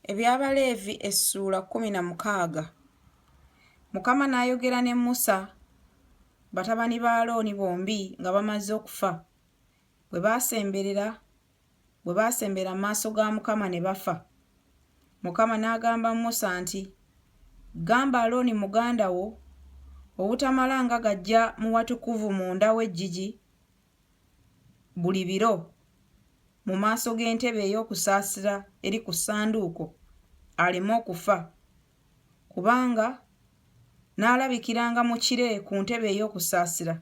Eby'Abaleevi essuula 16. Mukama n'ayogera ne Musa batabani ba Alooni bombi nga bamaze okufa, bwe baasembera mu maaso ga Mukama ne bafa. Mukama n'agamba Musa nti, "Gamba Alooni muganda wo obutamala nga gajja mu watukuvu munda w'eggigi buli biro mu maaso g'entebe ey'okusaasira eri ku ssanduuko, aleme okufa, kubanga n'alabikiranga mu kire ku ntebe ey'okusaasira.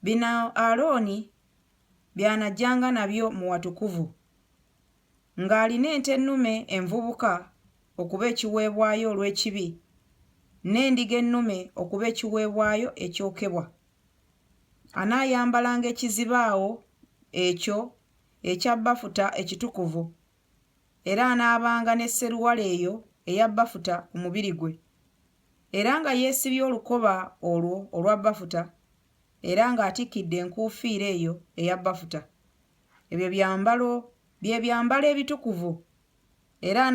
Bino Alooni by'anajjanga nabyo mu watukuvu, ng'alina ente ennume envubuka okuba ekiweebwayo olw'ekibi, n'endiga ennume okuba ekiweebwayo ekyokebwa. Anaayambalanga ekizibaawo ekyo ekya bafuta ekitukuvu, era anaabanga ne sseruwale eyo eya bafuta ku mubiri gwe, era nga yeesibye olukoba olwo olwa bafuta, era ng'atikkidde enkuufiira eyo eya bafuta. Ebyo bye byambalo ebitukuvu, era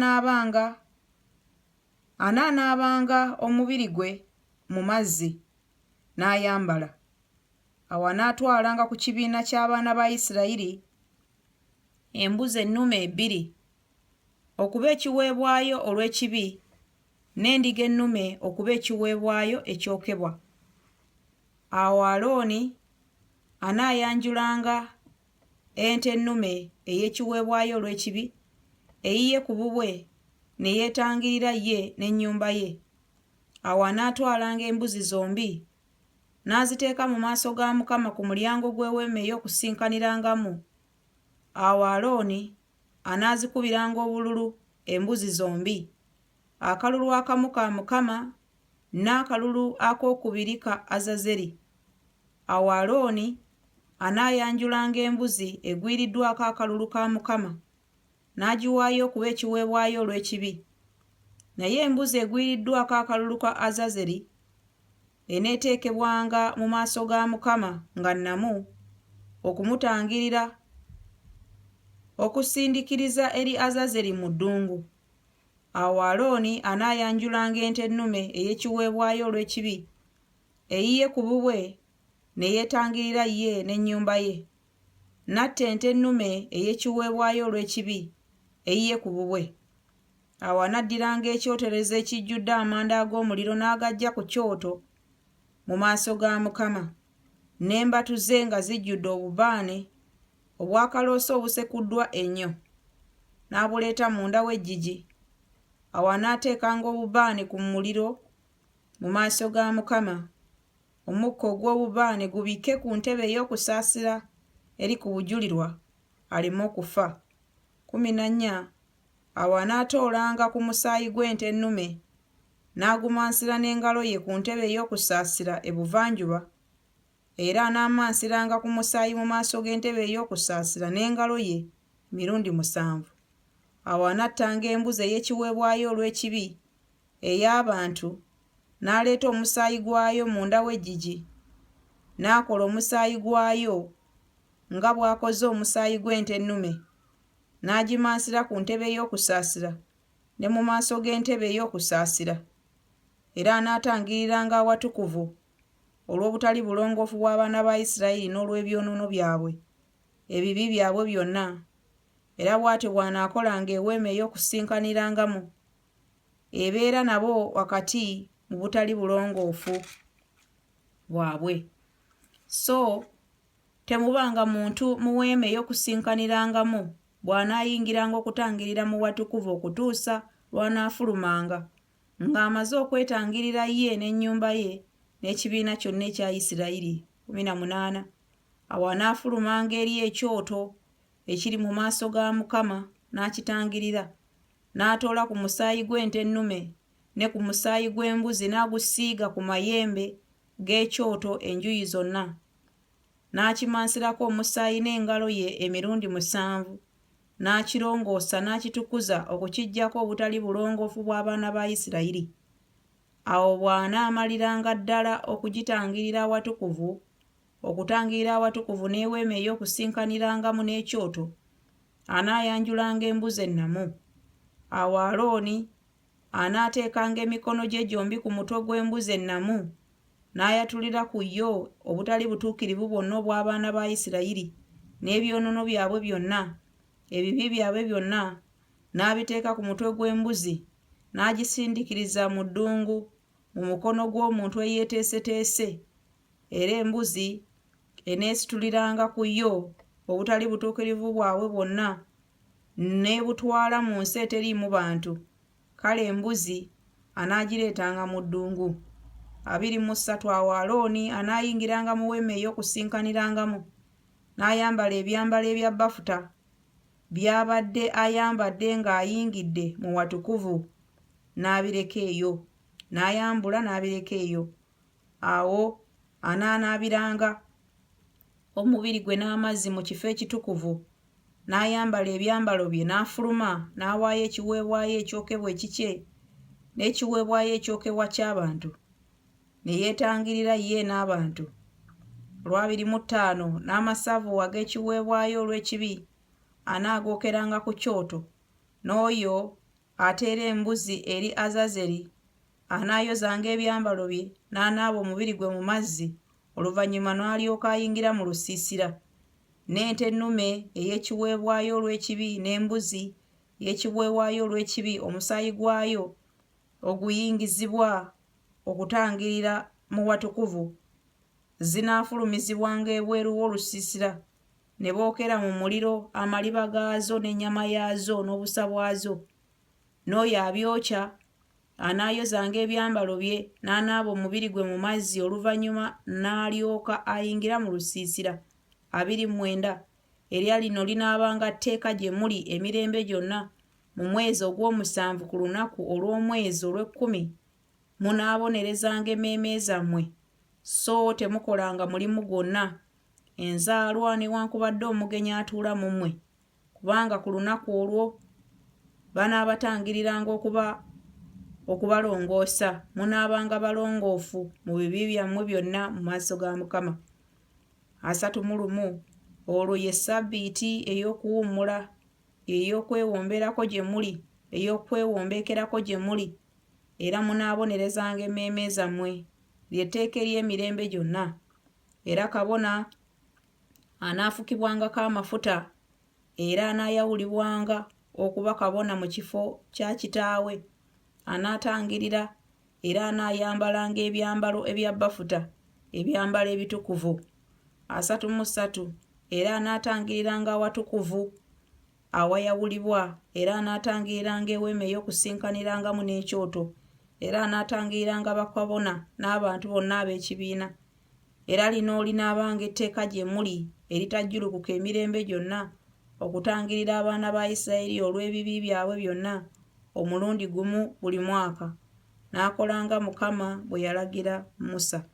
anaanaabanga omubiri gwe mu mazzi n'ayambala. Awo anaatwalanga ku kibiina ky'abaana ba Isirayiri embuzi ennume 2 okuba ekiweebwayo olw'ekibi, n'endiga ennume okuba ekiweebwayo ekyokebwa. Awo Alooni anaayanjulanga ente ennume ey'ekiweebwayo olw'ekibi eyiye ku bubwe ne yeetangirira ye n'ennyumba ye. Awo anaatwalanga embuzi zombi n'aziteeka mu maaso ga Mukama ku mulyango gw'Eweema ey'Okusinkanirangamu. Awo Alooni anaazikubiranga obululu embuzi zombi, akalulu akamu ka Mukama n'akalulu akookubiri ka Azazeri. Awo Alooni anaayanjulanga embuzi egwiriddwako akalulu ka Mukama n'agiwaayo okuba ekiweebwayo olw'ekibi. Naye embuzi egwiriddwako akalulu ka Azazeri eneeteekebwanga mu maaso ga Mukama nga nnamu okumutangirira okusindikiriza eri Azazeri mu ddungu. Awo Alooni anaayanjulanga ente ennume ey'ekiweebwayo olw'ekibi eyiye ku bubwe ne yeetangirira ye n'ennyumba ye. N'atta ente ennume ey'ekiweebwayo olw'ekibi eyiye ku bubwe. Awo anaddiranga ekyoterezo ekijjudde amanda ag'omuliro n'agaggya ku kyoto mu maaso ga Mukama, n'embatu ze nga zijjudde obubaane obwakaloosa obusekuddwa ennyo, n'abuleeta munda w'eggigi. Awo anaateekanga obubaane ku muliro mu maaso ga Mukama, omukka ogw'obubaane gubikke ku ntebe ey'okusaasira eri ku bujulirwa, aleme okufa. 14. Awo anaatoolanga ku musaayi gw'ente ennume n'agumansira n'engalo ye ku ntebe ey'okusaasira ebuvanjuba, era anaamansiranga ku musaayi mu maaso g'entebe ey'okusaasira n'engalo ye emirundi 7. Awo anattanga embuzi ey'ekiweebwayo olw'ekibi ey'abantu, n'aleeta omusaayi gwayo munda w'eggigi, n'akola omusaayi gwayo nga bw'akoze omusaayi gw'ente ennume, n'agimansira ku ntebe ey'okusaasira ne mu maaso g'entebe ey'okusaasira. Era anaatangiriranga awatukuvu olw'obutali bulongoofu bw'abaana ba Isirayiri n'olw'ebyonoono byabwe, ebibi byabwe byonna. Era bw'atyo bw'anaakolanga Eweema ey'Okusinkanirangamu, ebeera nabo wakati mu butali bulongoofu bwabwe. So temubanga muntu mu Weema ey'Okusinkanirangamu bw'anaayingiranga okutangirira mu watukuvu okutuusa lw'anaafulumanga ng'amaze okwetangirira ye n'ennyumba ye n'ekibiina kyonna ekya Isirayiri. 18. Awo anaafulumanga eri ekyoto ekiri mu maaso ga Mukama n'akitangirira, n'atoola ku musaayi gw'ente ennume ne ku musaayi gw'embuzi n'agusiiga ku mayembe g'ekyoto enjuuyi zonna, n'akimansirako omusaayi n'engalo ye emirundi 7, n'akirongoosa n'akitukuza okukiggyako obutali bulongoofu bw'abaana ba Isirayiri. Awo bw'anaamaliranga ddala okugitangirira awatukuvu, okutangirira awatukuvu n'Eweema ey'Okusinkanirangamu n'ekyoto, anaayanjulanga embuzi ennamu Awo Alooni anaateekanga emikono gye gyombi ku mutwe gw'embuzi ennamu n'ayatulira ku yo obutali butuukirivu bwonna obw'abaana ba Isirayiri n'ebyonoono byabwe byonna, ebibi byabwe byonna, n'abiteeka ku mutwe gw'embuzi n'agisindikiriza mu ddungu mu mukono gw'omuntu eyeeteeseteese, era embuzi eneesituliranga ku yo obutali butuukirivu bwabwe bwonna n'ebutwala mu nsi eteriimu bantu. Kale embuzi anaagireetanga mu ddungu. 23 Awo Alooni anaayingiranga mu weema ey'okusinkanirangamu n'ayambala ebyambalo ebya bafuta by'abadde ayambadde ng'ayingidde mu watukuvu n'abireka eyo, n'ayambula n'abireka eyo. Awo anaanaabiranga omubiri gwe n'amazzi mu kifo ekitukuvu, n'ayambala ebyambalo bye n'afuluma n'awaayo ekiweebwayo ekyokebwa ekikye n'ekiweebwayo ekyokebwa ky'abantu, ne yeetangirira ye n'abantu. 25 N'amasavu ag'ekiweebwayo olw'ekibi anaagookeranga ku kyoto, n'oyo ateera embuzi eri Azazeri anaayozanga ebyambalo bye n'anaaba omubiri gwe mu mazzi, oluvannyuma n'alyoka ayingira mu lusiisira. N'ente ennume ey'ekiweebwayo olw'ekibi n'embuzi y'ekiweebwayo olw'ekibi omusaayi gwayo oguyingizibwa okutangirira mu watukuvu zinaafulumizibwanga ebweru w'olusiisira, ne bookera mu muliro amaliba gaazo n'ennyama yaazo n'obusa bwazo. N'oyo abyokya anaayozanga ebyambalo bye n'anaaba omubiri gwe mu mazzi, oluvannyuma n'alyoka ayingira mu lusiisira. 29 Erya lino linaabanga tteeka gye muli emirembe gyonna. Mu mwezi ogw'omusanvu ku lunaku olw'omwezi olw'ekkumi munaabonerezanga emmeeme zammwe, so temukolanga mulimu gwonna, enzaalwa newankubadde omugenyi atuula mu mmwe, kubanga ku lunaku olwo banaabatangiriranga okubalongoosa. Munaabanga balongoofu mu bibi byammwe byonna mu maaso ga Mukama. 31 Olwo ye Ssabbiiti ey'okuwummula, ey'okwewomberako gye muli, ey'okwewombeekerako gye muli, era munaabonerezanga emmeeme zammwe, lye tteeka ery'emirembe gyonna. Era kabona anaafukibwangako amafuta era anaayawulibwanga okuba kabona mu kifo kya kitaawe. Anaatangirira era anaayambalanga ebyambalo ebya bafuta, ebyambalo ebitukuvu. 33 Era anaatangiriranga awatukuvu awayawulibwa, era anaatangiriranga eweema ey'okusinkanirangamu n'ekyoto, era anaatangiriranga bakabona n'abantu bonna ab'ekibiina. Era lino linaabanga etteeka gye muli eritajjulukuka emirembe gyonna, okutangirira abaana ba Isirayiri olw'ebibi byabwe byonna omulundi gumu buli mwaka. N'akolanga Mukama bwe yalagira Musa.